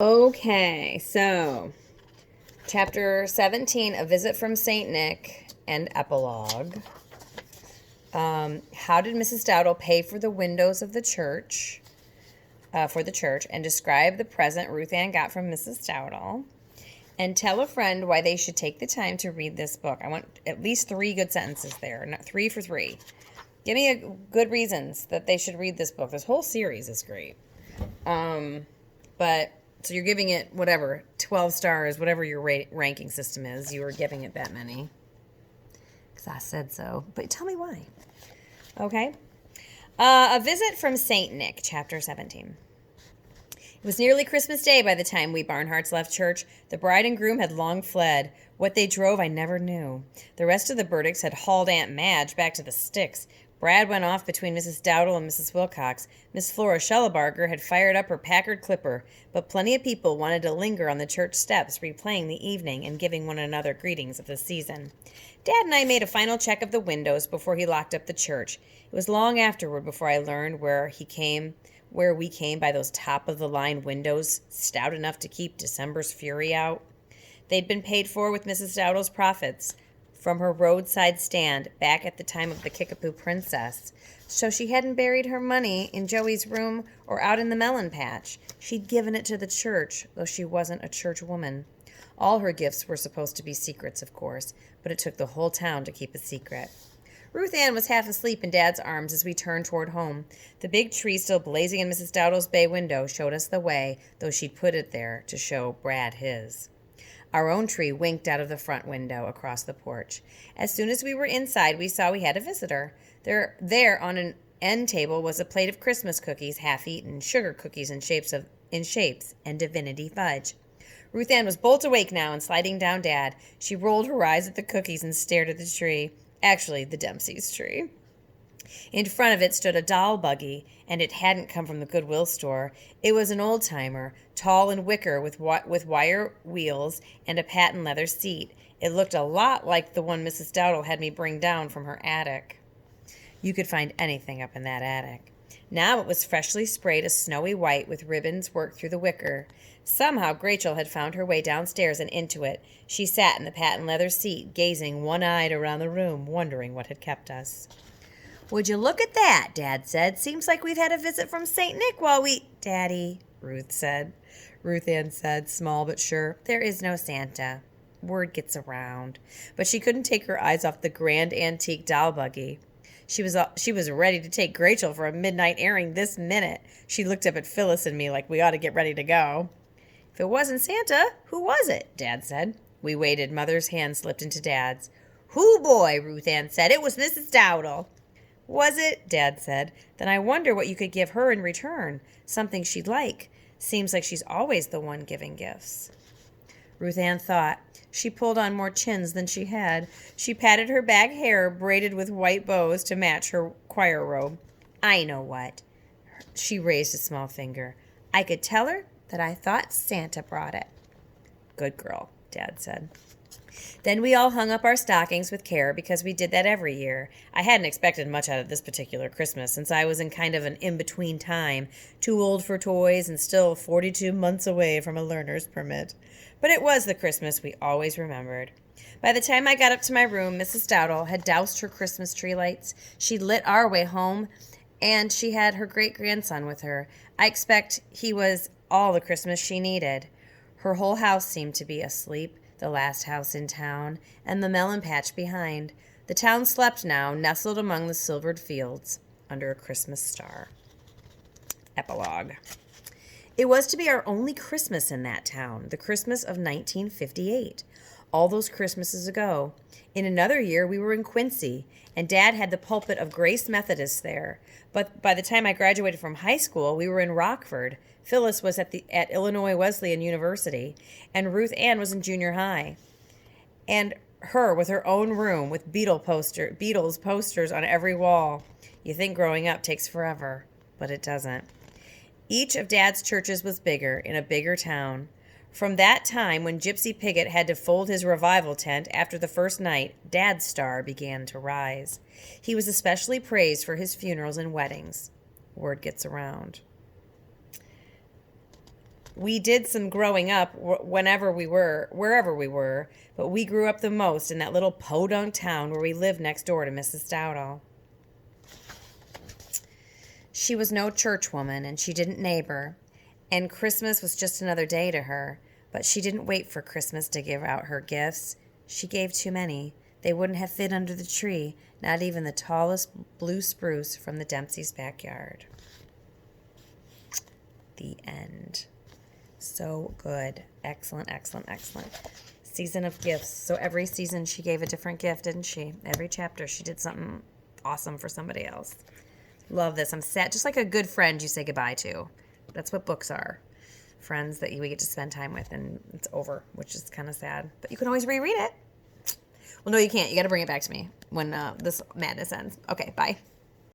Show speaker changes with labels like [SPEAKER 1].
[SPEAKER 1] Okay, so chapter 17, A Visit from St. Nick, and Epilogue. How did Mrs. Dowdle pay for the windows of the church, and describe the present Ruth Ann got from Mrs. Dowdle? And tell a friend why they should take the time to read this book. I want at least 3 good sentences there, not 3 for 3. Give me good reasons that they should read this book. This whole series is great. But so you're giving it whatever, 12 stars, whatever your ranking system is. You were giving it that many. Because I said so. But tell me why. Okay. A Visit from St. Nick, chapter 17. It was nearly Christmas Day by the time we Barnharts left church. The bride and groom had long fled. What they drove, I never knew. The rest of the Burdicks had hauled Aunt Madge back to the sticks. Brad went off between Mrs. Dowdle and Mrs. Wilcox. Miss Flora Shellabarger had fired up her Packard Clipper, but plenty of people wanted to linger on the church steps, replaying the evening and giving one another greetings of the season. Dad and I made a final check of the windows before he locked up the church. It was long afterward before I learned where we came by those top-of-the-line windows, stout enough to keep December's fury out. They'd been paid for with Mrs. Dowdle's profits from her roadside stand back at the time of the Kickapoo Princess. So she hadn't buried her money in Joey's room or out in the melon patch. She'd given it to the church, though she wasn't a church woman. All her gifts were supposed to be secrets, of course, but it took the whole town to keep a secret. Ruth Ann was half asleep in Dad's arms as we turned toward home. The big tree still blazing in Mrs. Dowdle's bay window showed us the way, though she'd put it there to show Brad his. Our own tree winked out of the front window across the porch. As soon as we were inside, we saw we had a visitor. There on an end table was a plate of Christmas cookies, half-eaten, sugar cookies in shapes, and divinity fudge. Ruth Ann was bolt awake now and sliding down Dad. She rolled her eyes at the cookies and stared at the tree. Actually, the Dempsey's tree. In front of it stood a doll buggy, and it hadn't come from the Goodwill store. It was an old-timer, tall and wicker with wire wheels and a patent leather seat. It looked a lot like the one Mrs. Dowdle had me bring down from her attic. You could find anything up in that attic. Now it was freshly sprayed a snowy white with ribbons worked through the wicker. Somehow Rachel had found her way downstairs and into it. She sat in the patent leather seat, gazing one-eyed around the room, wondering what had kept us. "Would you look at that?" Dad said. "Seems like we've had a visit from St. Nick while we—" "Daddy," Ruth Ann said, small but sure, "there is no Santa. Word gets around." But she couldn't take her eyes off the grand antique doll buggy. She was ready to take Rachel for a midnight airing this minute. She looked up at Phyllis and me like we ought to get ready to go. "If it wasn't Santa, who was it?" Dad said. We waited. Mother's hand slipped into Dad's. "Hoo boy," Ruth Ann said. "It was Mrs. Dowdle." "Was it?" Dad said. "Then I wonder what you could give her in return. Something she'd like. Seems like she's always the one giving gifts." Ruth Ann thought. She pulled on more chins than she had. She patted her back hair, braided with white bows to match her choir robe. "I know what." She raised a small finger. "I could tell her that I thought Santa brought it." "Good girl," Dad said. Then we all hung up our stockings with care because we did that every year. I hadn't expected much out of this particular Christmas since I was in kind of an in-between time, too old for toys and still 42 months away from a learner's permit. But it was the Christmas we always remembered. By the time I got up to my room, Mrs. Dowdle had doused her Christmas tree lights. She'd lit our way home, and she had her great-grandson with her. I expect he was all the Christmas she needed. Her whole house seemed to be asleep, the last house in town, and the melon patch behind. The town slept now, nestled among the silvered fields, under a Christmas star. Epilogue. It was to be our only Christmas in that town, the Christmas of 1958. All those Christmases ago. In another year, we were in Quincy, and Dad had the pulpit of Grace Methodist there. But by the time I graduated from high school, we were in Rockford. Phyllis was at Illinois Wesleyan University, and Ruth Ann was in junior high. And her with her own room with Beatles posters on every wall. You think growing up takes forever, but it doesn't. Each of Dad's churches was bigger, in a bigger town. From that time, when Gypsy Pigott had to fold his revival tent after the first night, Dad's star began to rise. He was especially praised for his funerals and weddings. Word gets around. We did some growing up wherever we were, but we grew up the most in that little podunk town where we lived next door to Mrs. Stoughall. She was no churchwoman, and she didn't neighbor, and Christmas was just another day to her, but she didn't wait for Christmas to give out her gifts. She gave too many. They wouldn't have fit under the tree, not even the tallest blue spruce from the Dempsey's backyard. The end. So good. Excellent, excellent, excellent. Season of gifts. So every season she gave a different gift, didn't she? Every chapter she did something awesome for somebody else. Love this. I'm sad. Just like a good friend you say goodbye to. That's what books are. Friends that we get to spend time with, and it's over, which is kind of sad. But you can always reread it. Well, no, you can't. You got to bring it back to me when this madness ends. Okay, bye.